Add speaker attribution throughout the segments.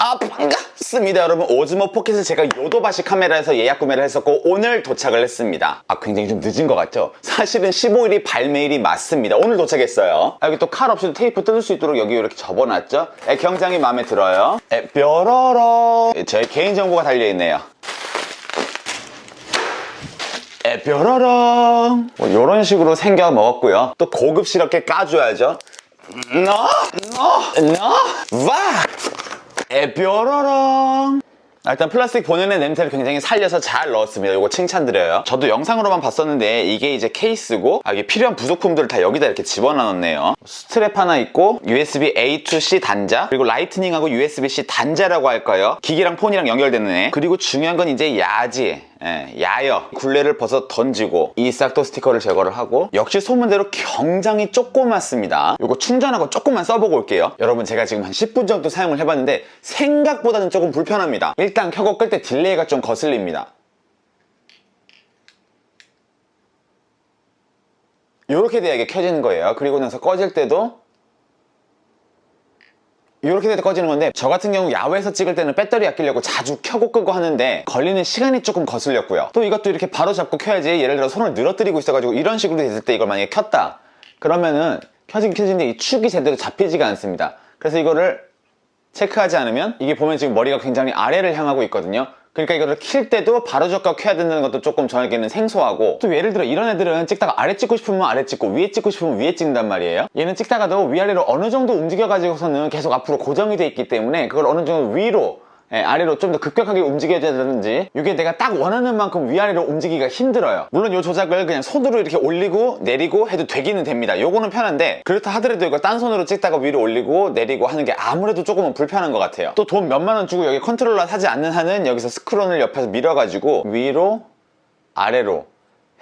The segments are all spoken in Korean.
Speaker 1: 반갑습니다 여러분. 오즈모 포켓을 제가 요도바시 카메라에서 예약 구매를 했었고 오늘 도착을 했습니다. 굉장히 좀 늦은 것 같죠? 사실은 15일이 발매일이 맞습니다. 오늘 도착했어요. 여기 또 칼 없이도 테이프 뜯을 수 있도록 여기 이렇게 접어놨죠? 경장이 마음에 들어요. 뾰로롱, 저의 개인정보가 달려있네요. 뾰로롱, 이런 식으로 생겨 먹었고요. 또 고급스럽게 까줘야죠. 뾰로롱. 일단 플라스틱 본연의 냄새를 굉장히 살려서 잘 넣었습니다. 이거 칭찬드려요. 저도 영상으로만 봤었는데 이게 이제 케이스고 이게 필요한 부속품들을 다 여기다 이렇게 집어넣었네요. 스트랩 하나 있고 USB A to C 단자, 그리고 라이트닝하고 USB-C 단자라고 할까요? 기기랑 폰이랑 연결되는 애. 그리고 중요한 건 이제 야지, 야여, 굴레를 벗어 던지고 이 싹도 스티커를 제거를 하고, 역시 소문대로 굉장히 조그맣습니다. 이거 충전하고 조금만 써보고 올게요. 여러분, 제가 지금 한 10분 정도 사용을 해봤는데 생각보다는 조금 불편합니다. 일단 켜고 끌 때 딜레이가 좀 거슬립니다. 이렇게 돼야 이게 켜지는 거예요. 그리고 나서 꺼질 때도 이렇게 돼도 꺼지는 건데, 저 같은 경우 야외에서 찍을 때는 배터리 아끼려고 자주 켜고 끄고 하는데 걸리는 시간이 조금 거슬렸고요. 또 이것도 이렇게 바로 잡고 켜야지, 예를 들어 손을 늘어뜨리고 있어가지고 이런 식으로 됐을 때 이걸 만약에 켰다 그러면은 켜지긴 켜지는데 이 축이 제대로 잡히지가 않습니다. 그래서 이거를 체크하지 않으면 이게 보면 지금 머리가 굉장히 아래를 향하고 있거든요. 그러니까 이거를 킬 때도 바로 잡고 켜야 된다는 것도 조금 저에게는 생소하고, 또 예를 들어 이런 애들은 찍다가 아래 찍고 싶으면 아래 찍고 위에 찍고 싶으면 위에 찍는단 말이에요. 얘는 찍다가도 위아래로 어느 정도 움직여 가지고서는 계속 앞으로 고정이 돼 있기 때문에 그걸 어느 정도 위로 아래로 좀 더 급격하게 움직여줘야 되는지, 이게 내가 딱 원하는 만큼 위아래로 움직이기가 힘들어요. 물론 이 조작을 그냥 손으로 이렇게 올리고 내리고 해도 되기는 됩니다. 요거는 편한데, 그렇다 하더라도 이거 딴 손으로 찍다가 위로 올리고 내리고 하는 게 아무래도 조금은 불편한 것 같아요. 또 돈 몇만 원 주고 여기 컨트롤러 사지 않는 한은 여기서 스크론을 옆에서 밀어가지고 위로 아래로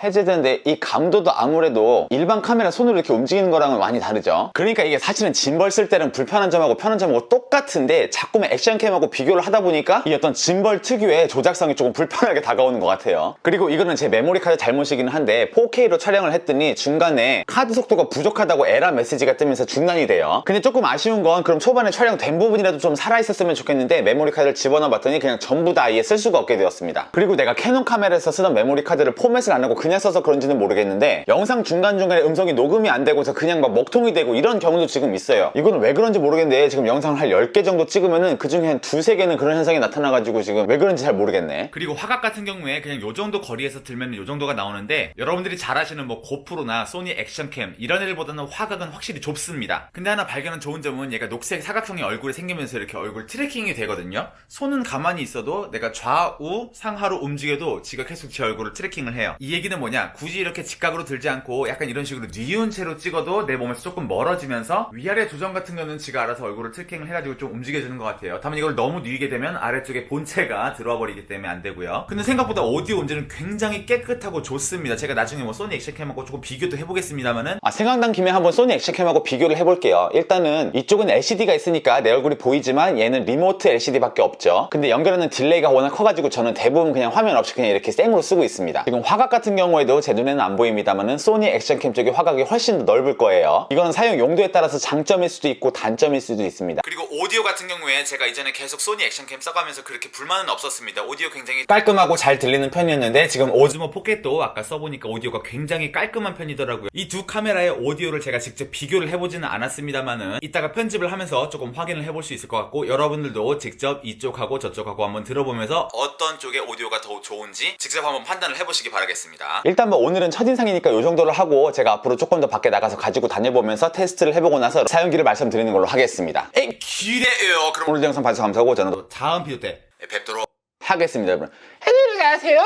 Speaker 1: 해제되는데, 이 감도도 아무래도 일반 카메라 손으로 이렇게 움직이는 거랑은 많이 다르죠. 그러니까 이게 사실은 짐벌 쓸 때는 불편한 점하고 편한 점하고 똑같은데 자꾸만 액션캠하고 비교를 하다 보니까 이 어떤 짐벌 특유의 조작성이 조금 불편하게 다가오는 것 같아요. 그리고 이거는 제 메모리 카드 잘못이긴 한데 4K로 촬영을 했더니 중간에 카드 속도가 부족하다고 에러 메시지가 뜨면서 중단이 돼요. 근데 조금 아쉬운 건, 그럼 초반에 촬영된 부분이라도 좀 살아있었으면 좋겠는데 메모리 카드를 집어넣어 봤더니 그냥 전부 다 아예 쓸 수가 없게 되었습니다. 그리고 내가 캐논 카메라에서 쓰던 메모리 카드를 포맷을 안 하고 그냥 써서 그런지는 모르겠는데 영상 중간중간에 음성이 녹음이 안 되고서 그냥 막 먹통이 되고 이런 경우도 지금 있어요. 이거는 왜 그런지 모르겠는데 지금 영상을 한 10개 정도 찍으면은 그 중에 한 2~3개는 그런 현상이 나타나가지고 지금 왜 그런지 잘 모르겠네.
Speaker 2: 그리고 화각 같은 경우에 그냥 요 정도 거리에서 들면 요 정도가 나오는데, 여러분들이 잘 아시는 뭐 고프로나 소니 액션캠 이런 애들보다는 화각은 확실히 좁습니다. 근데 하나 발견한 좋은 점은 얘가 녹색 사각형의 얼굴이 생기면서 이렇게 얼굴 트래킹이 되거든요. 손은 가만히 있어도 내가 좌우 상하로 움직여도 지가 계속 제 얼굴을 트래킹을 해요. 이 얘기는 뭐냐, 굳이 이렇게 직각으로 들지 않고 약간 이런 식으로 뉘은 채로 찍어도 내 몸에서 조금 멀어지면서 위아래 조정 같은 거는 지가 알아서 얼굴을 트래킹을 해가지고 좀 움직여주는 것 같아요. 다만 이걸 너무 뉘게 되면 아래쪽에 본체가 들어와 버리기 때문에 안 되고요. 근데 생각보다 오디오 음질은 굉장히 깨끗하고 좋습니다. 제가 나중에 뭐 소니 액션캠하고 조금 비교도 해보겠습니다만은,
Speaker 1: 생각난 김에 한번 소니 액션캠하고 비교를 해볼게요. 일단은 이쪽은 LCD가 있으니까 내 얼굴이 보이지만 얘는 리모트 LCD밖에 없죠. 근데 연결하는 딜레이가 워낙 커가지고 저는 대부분 그냥 화면 없이 그냥 이렇게 생으로 쓰고 있습니다. 지금 화각 같은 경우에도 제 눈에는 안 보입니다만은 소니 액션캠 쪽이 화각이 훨씬 더 넓을 거예요. 이거는 사용 용도에 따라서 장점일 수도 있고 단점일 수도 있습니다.
Speaker 2: 그리고 오디오 같은 경우에 제가 이전에 계속 소니 액션캠 써가면서 그렇게 불만은 없었습니다. 오디오 굉장히
Speaker 1: 깔끔하고 잘 들리는 편이었는데 지금
Speaker 2: 오즈모 포켓도 아까 써보니까 오디오가 굉장히 깔끔한 편이더라고요. 이 두 카메라의 오디오를 제가 직접 비교를 해보지는 않았습니다만은 이따가 편집을 하면서 조금 확인을 해볼 수 있을 것 같고, 여러분들도 직접 이쪽하고 저쪽하고 한번 들어보면서 어떤 쪽의 오디오가 더 좋은지 직접 한번 판단을 해보시기 바라겠습니다.
Speaker 1: 일단 뭐 오늘은 첫인상이니까 이 정도를 하고 제가 앞으로 조금 더 밖에 나가서 가지고 다녀보면서 테스트를 해보고 나서 사용기를 말씀드리는 걸로 하겠습니다.
Speaker 2: 기대해요. 그럼
Speaker 1: 오늘도 영상 봐주셔서 감사하고 저는
Speaker 2: 다음 비디오 때 뵙도록
Speaker 1: 하겠습니다, 여러분. 안녕히 가세요.